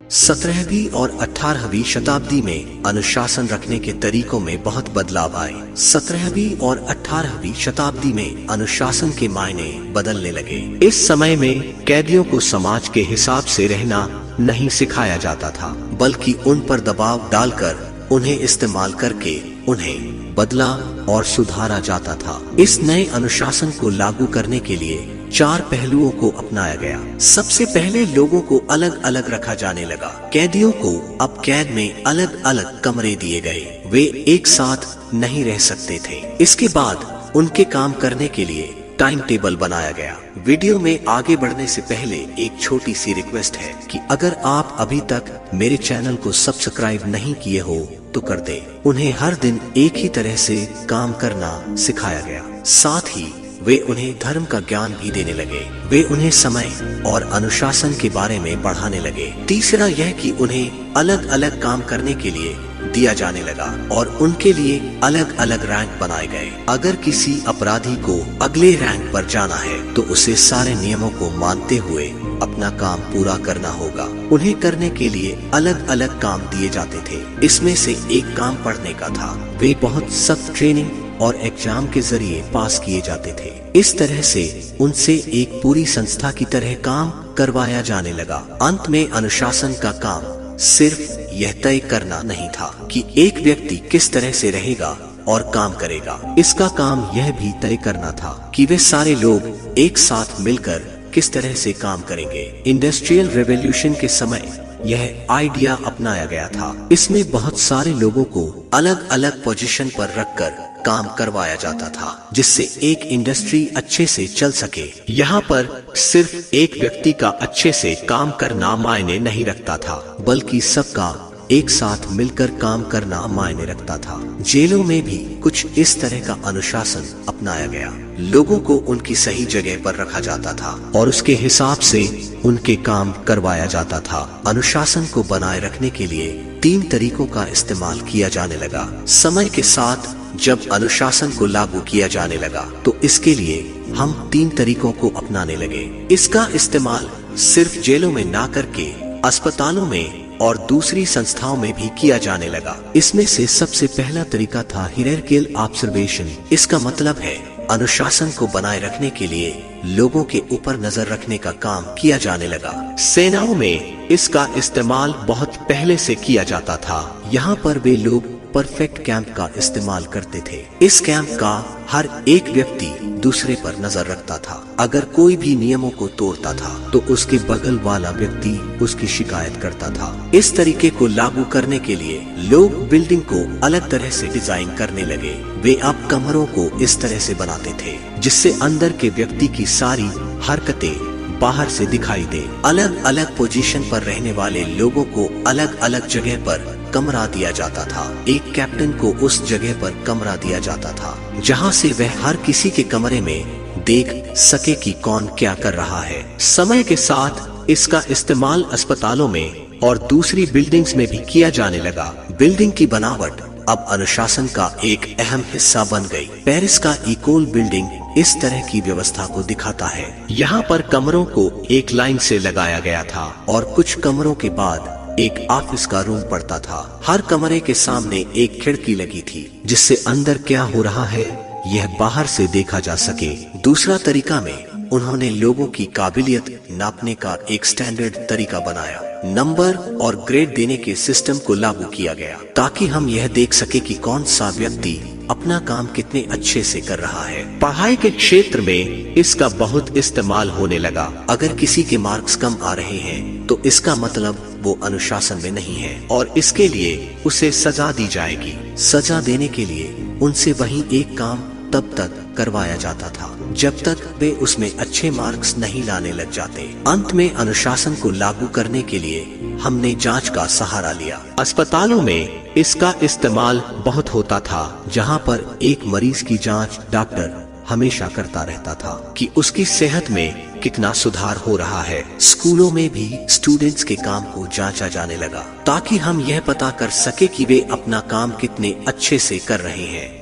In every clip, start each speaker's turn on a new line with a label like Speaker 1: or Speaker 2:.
Speaker 1: 17वीं और 18वीं शताब्दी में अनुशासन रखने के तरीकों में बहुत बदलाव आए। 17वीं और 18वीं शताब्दी में अनुशासन के मायने बदलने लगे। इस समय में कैदियों को समाज के हिसाब से रहना नहीं सिखाया जाता था, बल्कि उन पर दबाव डालकर उन्हें इस्तेमाल करके उन्हें बदला और सुधारा जाता था। इस नए अनुशासन को लागू करने के लिए 4 पहलुओं को अपनाया गया। सबसे पहले लोगों को अलग अलग रखा जाने लगा। कैदियों को अब कैद में अलग अलग कमरे दिए गए। वे एक साथ नहीं रह सकते थे। इसके बाद उनके काम करने के लिए टाइम टेबल बनाया गया। वीडियो में आगे बढ़ने से पहले एक छोटी सी रिक्वेस्ट है कि अगर आप अभी तक मेरे चैनल को सब्सक्राइब नहीं किए हो तो कर दे। उन्हें हर दिन एक ही तरह से काम करना सिखाया गया। साथ ही वे उन्हें धर्म का ज्ञान भी देने लगे। वे उन्हें समय और अनुशासन के बारे में पढ़ाने लगे। तीसरा यह कि उन्हें अलग अलग काम करने के लिए दिया जाने लगा और उनके लिए अलग अलग रैंक बनाए गए। अगर किसी अपराधी को अगले रैंक पर जाना है तो उसे सारे नियमों को मानते हुए अपना काम पूरा करना होगा। उन्हें करने के लिए अलग अलग काम दिए जाते थे। इसमें से एक काम पढ़ने का था। वे बहुत सख्त ट्रेनिंग और एग्जाम के जरिए पास किए जाते थे। इस तरह से उनसे एक पूरी संस्था की तरह काम करवाया जाने लगा। अंत में अनुशासन का काम सिर्फ यह तय करना नहीं था कि एक व्यक्ति किस तरह से रहेगा और काम करेगा। इसका काम यह भी तय करना था कि वे सारे लोग एक साथ मिलकर किस तरह से काम करेंगे। इंडस्ट्रियल रेवोल्यूशन के समय यह आइडिया अपनाया गया था। इसमें बहुत सारे लोगों को अलग अलग पोजीशन पर रखकर काम करवाया जाता था, जिससे एक इंडस्ट्री अच्छे से चल सके। यहाँ पर सिर्फ एक व्यक्ति का अच्छे से काम करना मायने नहीं रखता था, बल्कि सबका एक साथ मिलकर काम करना मायने रखता था। जेलों में भी कुछ इस तरह का अनुशासन अपनाया गया। लोगों को उनकी सही जगह पर रखा जाता था और उसके हिसाब से उनके काम करवाया जाता था। अनुशासन को बनाए रखने के लिए 3 तरीकों का इस्तेमाल किया जाने लगा। समय के साथ जब अनुशासन को लागू किया जाने लगा तो इसके लिए हम 3 तरीकों को अपनाने लगे। इसका इस्तेमाल सिर्फ जेलों में ना करके अस्पतालों में और दूसरी संस्थाओं में भी किया जाने लगा। इसमें से सबसे पहला तरीका था हायरार्किकल ऑब्जर्वेशन। इसका मतलब है अनुशासन को बनाए रखने के लिए लोगों के ऊपर नजर रखने का काम किया जाने लगा। सेनाओं में इसका इस्तेमाल बहुत पहले से किया जाता था। यहाँ पर वे लोग परफेक्ट कैंप का इस्तेमाल करते थे। इस कैंप का हर एक व्यक्ति दूसरे पर नजर रखता था। अगर कोई भी नियमों को तोड़ता था तो उसके बगल वाला व्यक्ति उसकी शिकायत करता था। इस तरीके को लागू करने के लिए लोग बिल्डिंग को अलग तरह से डिजाइन करने लगे। वे अब कमरों को इस तरह से बनाते थे जिससे अंदर के व्यक्ति की सारी हरकतें बाहर से दिखाई दे। अलग अलग पोजीशन पर रहने वाले लोगों को अलग अलग जगह पर कमरा दिया जाता था। एक कैप्टन को उस जगह पर कमरा दिया जाता था जहां से वह हर किसी के कमरे में देख सके कि कौन क्या कर रहा है। समय के साथ इसका इस्तेमाल अस्पतालों में और दूसरी बिल्डिंग्स में भी किया जाने लगा। बिल्डिंग की बनावट अब अनुशासन का एक अहम हिस्सा बन गई। पेरिस का इकोल बिल्डिंग इस तरह की व्यवस्था को दिखाता है। यहाँ पर कमरों को एक लाइन से लगाया गया था और कुछ कमरों के बाद एक ऑफिस का रूम पड़ता था। हर कमरे के सामने एक खिड़की लगी थी जिससे अंदर क्या हो रहा है यह बाहर से देखा जा सके। दूसरा तरीका में उन्होंने लोगों की काबिलियत नापने का एक स्टैंडर्ड तरीका बनाया। नंबर और ग्रेड देने के सिस्टम को लागू किया गया ताकि हम यह देख सके कि कौन सा व्यक्ति अपना काम कितने अच्छे से कर रहा है। पढ़ाई के क्षेत्र में इसका बहुत इस्तेमाल होने लगा। अगर किसी के मार्क्स कम आ रहे हैं तो इसका मतलब वो अनुशासन में नहीं है और इसके लिए उसे सजा दी जाएगी। सजा देने के लिए उनसे वही एक काम तब तक करवाया जाता था जब तक वे उसमें अच्छे मार्क्स नहीं लाने लग जाते। अंत में अनुशासन को लागू करने के लिए हमने जांच का सहारा लिया। अस्पतालों में इसका इस्तेमाल बहुत होता था, जहां पर एक मरीज की जांच डॉक्टर हमेशा करता रहता था कि उसकी सेहत में कितना सुधार हो रहा है। स्कूलों में भी स्टूडेंट्स के काम को जांचा जाने लगा ताकि हम यह पता कर सके कि वे अपना काम कितने अच्छे से कर रहे हैं।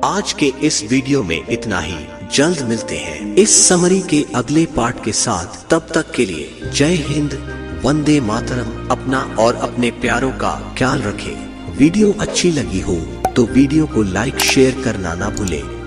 Speaker 1: आज के इस वीडियो में इतना ही। जल्द मिलते हैं इस समरी के अगले पार्ट के साथ। तब तक के लिए जय हिंद, वंदे मातरम। अपना और अपने प्यारों का ख्याल रखें। वीडियो अच्छी लगी हो तो वीडियो को लाइक शेयर करना ना भूलें।